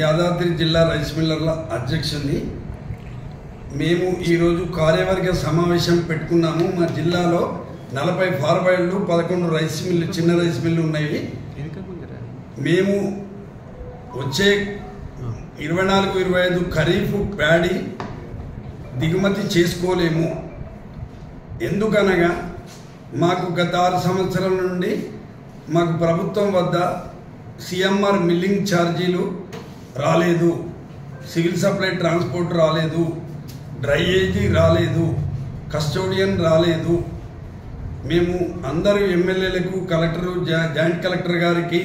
యాదాద్రి జిల్లా రైస్ మిల్లర్ల అధ్యక్షుడిని. మేము ఈరోజు కార్యవర్గ సమావేశం పెట్టుకున్నాము. మా జిల్లాలో 40 ఫార్వర్డ్లు 11 రైస్ మిల్లు చిన్న రైస్ మిల్లు ఉన్నాయి. మేము వచ్చే 24-25 ఖరీఫ్ ప్యాడీ దిగుమతి చేసుకోలేము. ఎందుకనగా మాకు గత 6 సంవత్సరాల నుండి మాకు ప్రభుత్వం వద్ద సిఎంఆర్ మిల్లింగ్ ఛార్జీలు రాలేదు, సివిల్ సప్లై ట్రాన్స్పోర్ట్ రాలేదు, డ్రైయేజీ రాలేదు, కస్టోడియన్ రాలేదు. మేము అందరూ ఎమ్మెల్యేలకు, కలెక్టరు, జాయింట్ కలెక్టర్ గారికి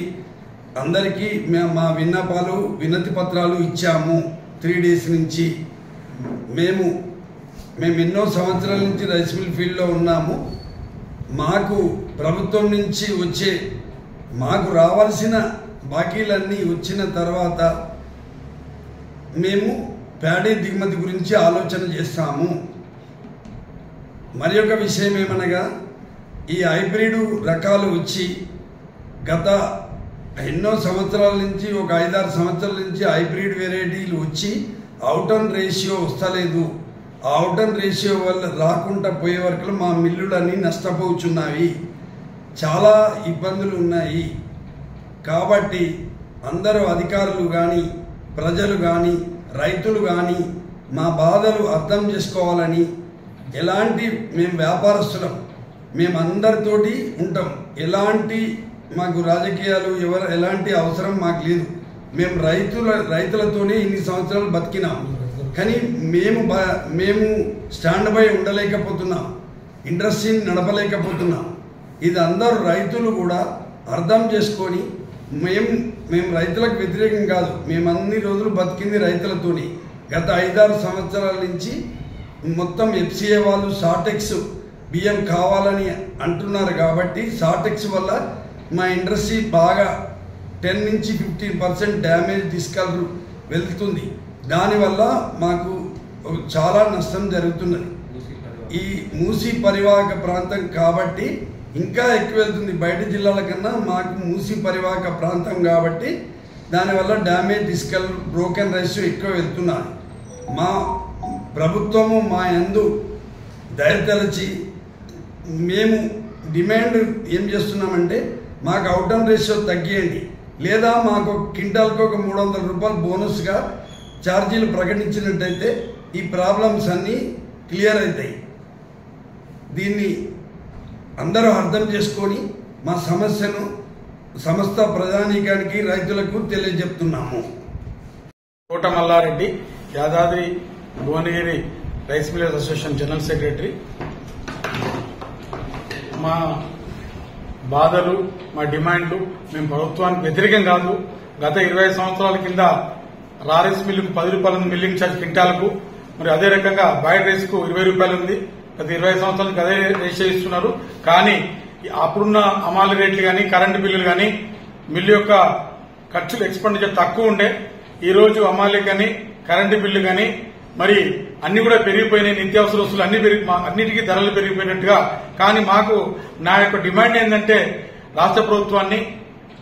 అందరికీ మా విన్నపాలు, వినతి పత్రాలు ఇచ్చాము. 3 డేస్ నుంచి మేము ఎన్నో సంవత్సరాల నుంచి రైస్ మిల్ ఫీల్డ్లో ఉన్నాము. మాకు ప్రభుత్వం నుంచి వచ్చే మాకు రావాల్సిన బాకీలన్నీ వచ్చిన తర్వాత మేము ప్యాడీ దిగుమతి గురించి ఆలోచన చేస్తాము. మరి ఒక విషయం ఏమనగా, ఈ హైబ్రిడ్ రకాలు వచ్చి గత ఎన్నో సంవత్సరాల నుంచి, ఒక 5-6 సంవత్సరాల నుంచి హైబ్రిడ్ వెరైటీలు వచ్చి అవుట్ అండ్ రేషియో వస్తలేదు. ఆ అవుట్ అండ్ రేషియో వల్ల రాకుండా పోయే వరకు మా మిల్లులన్నీ నష్టపోచున్నాయి, చాలా ఇబ్బందులు ఉన్నాయి. కాబట్టి అందరూ అధికారులు కానీ, ప్రజలు కానీ, రైతులు కానీ మా బాధలు అర్థం చేసుకోవాలని, ఎలాంటి మేము వ్యాపారస్తులం, మేము అందరితోటి ఉంటాం, ఎలాంటి మాకు రాజకీయాలు ఎలాంటి అవసరం మాకు లేదు. మేము రైతులతోనే ఇన్ని సంవత్సరాలు బతికినాం. కానీ మేము స్టాండ్ బై ఉండలేకపోతున్నాం, ఇండస్ట్రీని నడపలేకపోతున్నాం. ఇది అందరూ రైతులు కూడా అర్థం చేసుకొని, మేము రైతులకు వ్యతిరేకం కాదు, మేము అన్ని రోజులు బతికింది రైతులతోని. గత 5-6 సంవత్సరాల నుంచి మొత్తం ఎఫ్సిఏ వాళ్ళు షార్టెక్స్ బియ్యం కావాలని అంటున్నారు. కాబట్టి షార్టెక్స్ వల్ల మా ఇండస్ట్రీ బాగా 10 నుంచి 15% డ్యామేజ్ తీసుకెళ్ళి వెళ్తుంది. దానివల్ల మాకు చాలా నష్టం జరుగుతున్నది. ఈ మూసీ పరివాహక ప్రాంతం కాబట్టి ఇంకా ఎక్కువ వెళ్తుంది. బయట జిల్లాల కన్నా మాకు మూసీ పరివాహక ప్రాంతం కాబట్టి దానివల్ల డ్యామేజ్ తీసుకెళ్ళి బ్రోకెన్ రేషియో ఎక్కువ వెళ్తున్నారు. మా ప్రభుత్వము మా యందు దయతలచి మేము డిమాండ్ ఏం చేస్తున్నామంటే, మాకు అవుట్ అండ్ రేషియో తగ్గియండి, లేదా మాకు క్వింటాల్కి ఒక 300 రూపాయలు బోనస్గా ఛార్జీలు ప్రకటించినట్టయితే ఈ ప్రాబ్లమ్స్ అన్నీ క్లియర్ అవుతాయి. దీన్ని అందరూ అర్థం చేసుకొని మా సమస్యను సమస్త ప్రజానీకానికి, రైతులకు తెలియజెప్తున్నాము. Kota Mallareddy, Yadadri Bhuvanagiri rice millers association general secretary. మా బాధలు, మా డిమాండ్లు మేము ప్రభుత్వానికి వ్యతిరేకం కాదు. గత 20 సంవత్సరాల కింద రా రైస్ మిల్లుకు 10 రూపాయలు మిల్లింగ్ ఛార్జ్ క్వింటాలకు, మరి అదే రకంగా బాయిల్డ్ రైస్ కు 20 రూపాయలు ఉంది. గత 20 సంవత్సరాలకు అదే రేషియో ఇస్తున్నారు. కానీ అప్పుడున్న అమాలు రేట్లు కానీ, కరెంటు బిల్లులు కానీ, మిల్లు యొక్క ఖర్చులు ఎక్స్పెండిచర్ తక్కువ ఉండే. ఈ రోజు అమాలి కానీ, కరెంటు బిల్లు కానీ, మరి అన్ని కూడా పెరిగిపోయినాయి. నిత్యావసర వస్తువులు అన్నిటికీ ధరలు పెరిగిపోయినట్టుగా. కానీ నా యొక్క డిమాండ్ ఏంటంటే, రాష్ట్ర ప్రభుత్వాన్ని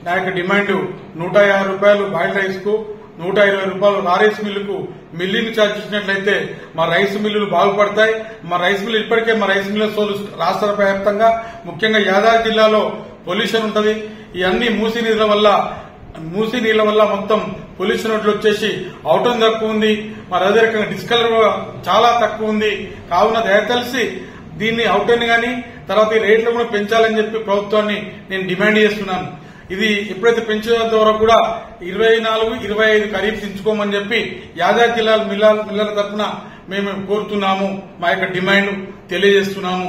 నా యొక్క డిమాండ్ 150 రూపాయలు బాయిల్డ్ రైస్ కు, 120 రూపాయలు రా రైస్ మిల్లుకు మిల్లింగ్ ఛార్జ్ ఇచ్చినట్లయితే మా రైస్ మిల్లులు బాగుపడతాయి. మా రైస్ మిల్లు ఇప్పటికే మా రైస్ మిల్లర్స్ రాష్ట్ర వ్యాప్తంగా, ముఖ్యంగా యాదాద్రి జిల్లాలో పొల్యూషన్ ఉంటుంది. ఇవన్నీ మూసీ నీళ్ల వల్ల మొత్తం పొల్యూషన్ వచ్చేసి అవుటం తక్కువ ఉంది. మరి అదే రకంగా డిస్కలర్ చాలా తక్కువ ఉంది. కావున దయతలిసి దీన్ని అవుటన్ గానీ, తర్వాత ఈ రేట్లు కూడా పెంచాలని చెప్పి ప్రభుత్వాన్ని నేను డిమాండ్ చేస్తున్నాను. ఇది ఎప్పుడైతే పెంచేంత వరకు కూడా 24-25 ఖరీఫ్ దించుకోమని చెప్పి యాదాద్రి జిల్లా మిల్లర్ల తరఫున మేము కోరుతున్నాము. మా యొక్క డిమాండ్ తెలియజేస్తున్నాము.